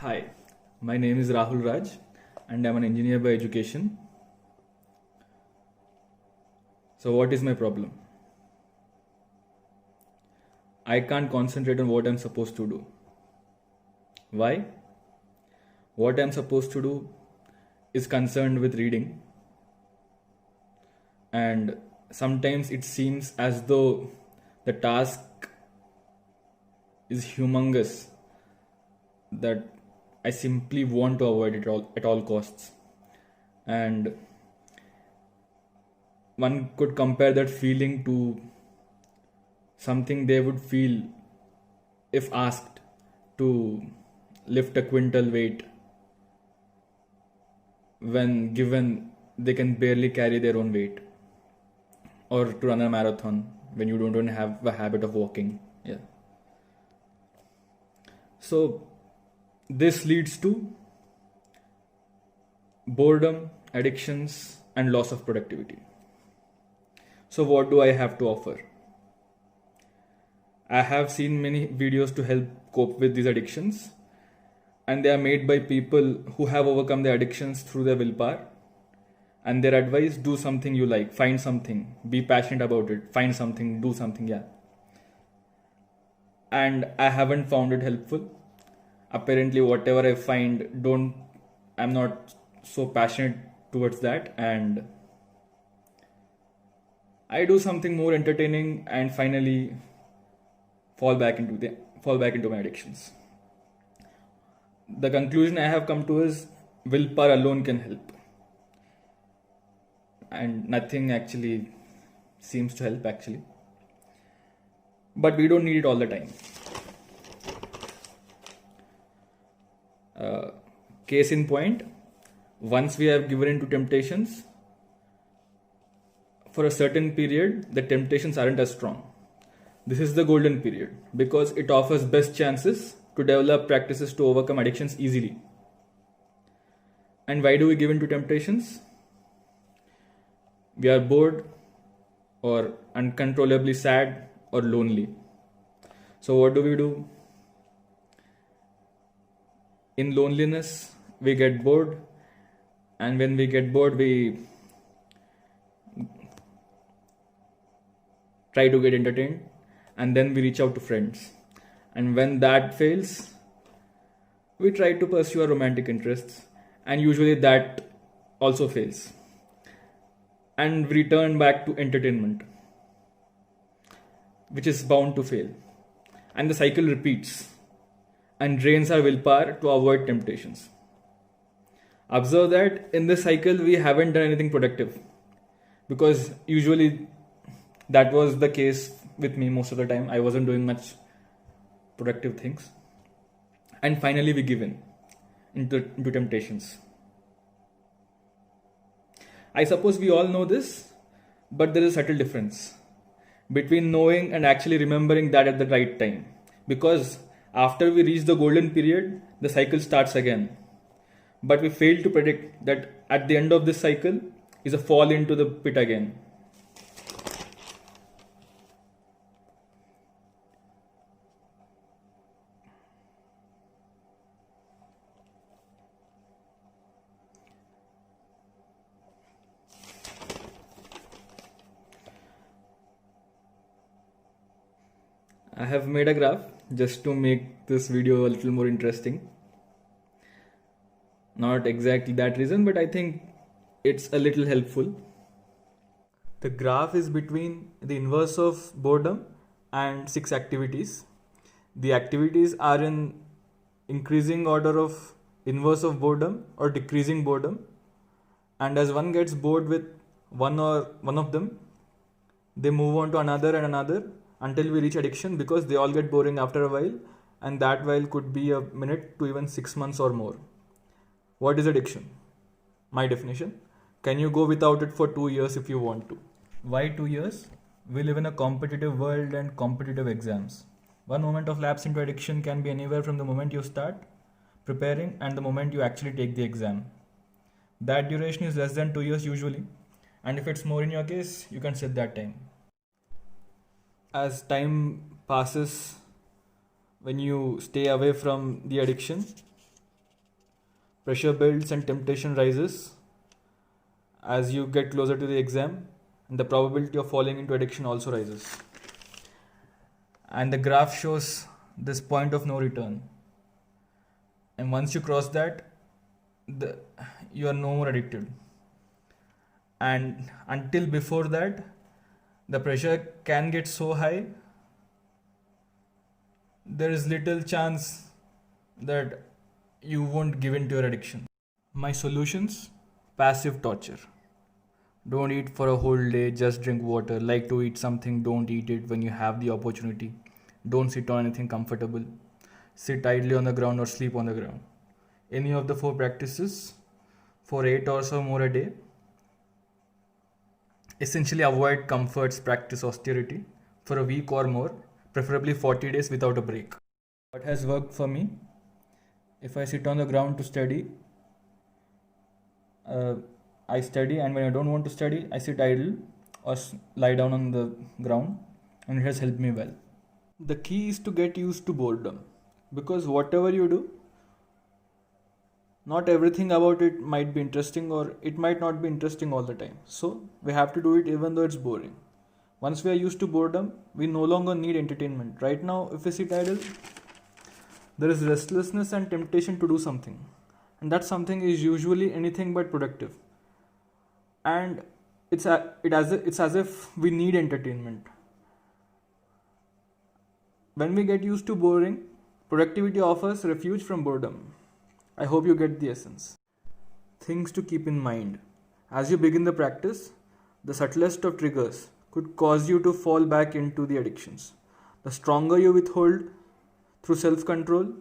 Hi, my name is Rahul Raj and I'm an engineer by education. So, what is my problem? I can't concentrate on what I'm supposed to do. Why? What I'm supposed to do is concerned with reading, and sometimes it seems as though the task is humongous that I simply want to avoid it all at all costs. And one could compare that feeling to something they would feel if asked to lift a quintal weight when given they can barely carry their own weight, or to run a marathon when you don't have a habit of walking. Yeah. So this leads to boredom, addictions, and loss of productivity. So what do I have to offer? I have seen many videos to help cope with these addictions, and they are made by people who have overcome their addictions through their willpower. And their advice: do something you like, find something, be passionate about it, find something, do something, yeah. And I haven't found it helpful. Apparently, whatever I find, I'm not so passionate towards that, and I do something more entertaining and finally fall back into my addictions. The conclusion I have come to is willpower alone can help, and nothing actually seems to help actually. But we don't need it all the time. Case in point, once we have given in to temptations, for a certain period, the temptations aren't as strong. This is the golden period because it offers best chances to develop practices to overcome addictions easily. And why do we give in to temptations? We are bored or uncontrollably sad or lonely. So what do? In loneliness, we get bored, and when we get bored, we try to get entertained, and then we reach out to friends. And when that fails, we try to pursue our romantic interests, and usually that also fails. And we return back to entertainment, which is bound to fail. And the cycle repeats and drains our willpower to avoid temptations. Observe that in this cycle we haven't done anything productive, because usually that was the case with me most of the time. I wasn't doing much productive things. And finally we give in into temptations. I suppose we all know this, but there is a subtle difference between knowing and actually remembering that at the right time. Because after we reach the golden period, the cycle starts again. But we fail to predict that at the end of this cycle is a fall into the pit again. I have made a graph just to make this video a little more interesting. Not exactly that reason, but I think it's a little helpful. The graph is between the inverse of boredom and 6 activities. The activities are in increasing order of inverse of boredom or decreasing boredom. And as one gets bored with one of them, they move on to another and another until we reach addiction, because they all get boring after a while, and that while could be a minute to even 6 months or more. What is addiction? My definition: can you go without it for 2 years if you want to? Why 2 years? We live in a competitive world and competitive exams. One moment of lapse into addiction can be anywhere from the moment you start preparing and the moment you actually take the exam. That duration is less than 2 years usually, and if it's more in your case, you can set that time. As time passes, when you stay away from the addiction, Pressure builds and temptation rises as you get closer to the exam, and the probability of falling into addiction also rises. And the graph shows this point of no return. And once you cross that, you are no more addicted. And until before that, the pressure can get so high, there is little chance that you won't give in to your addiction. My solutions: passive torture. Don't eat for a whole day, just drink water. Like to eat something, don't eat it when you have the opportunity. Don't sit on anything comfortable. Sit idly on the ground or sleep on the ground. Any of the 4 practices for 8 hours or more a day. Essentially avoid comforts, practice austerity for a week or more, preferably 40 days without a break. What has worked for me? If I sit on the ground to study, I study, and when I don't want to study, I sit idle or lie down on the ground, and it has helped me well. The key is to get used to boredom, because whatever you do, not everything about it might be interesting, or it might not be interesting all the time. So we have to do it even though it's boring. Once we are used to boredom, we no longer need entertainment. Right now, if we sit idle, there is restlessness and temptation to do something, and that something is usually anything but productive. And it's as if we need entertainment. When we get used to boring, productivity offers refuge from boredom. I hope you get the essence. Things to keep in mind. As you begin the practice, the subtlest of triggers could cause you to fall back into the addictions. The stronger you withhold through self-control,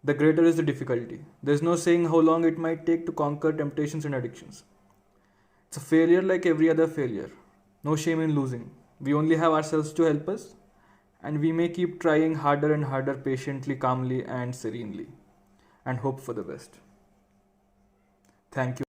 the greater is the difficulty. There's no saying how long it might take to conquer temptations and addictions. It's a failure like every other failure. No shame in losing. We only have ourselves to help us, and we may keep trying harder and harder, patiently, calmly, and serenely, and hope for the best. Thank you.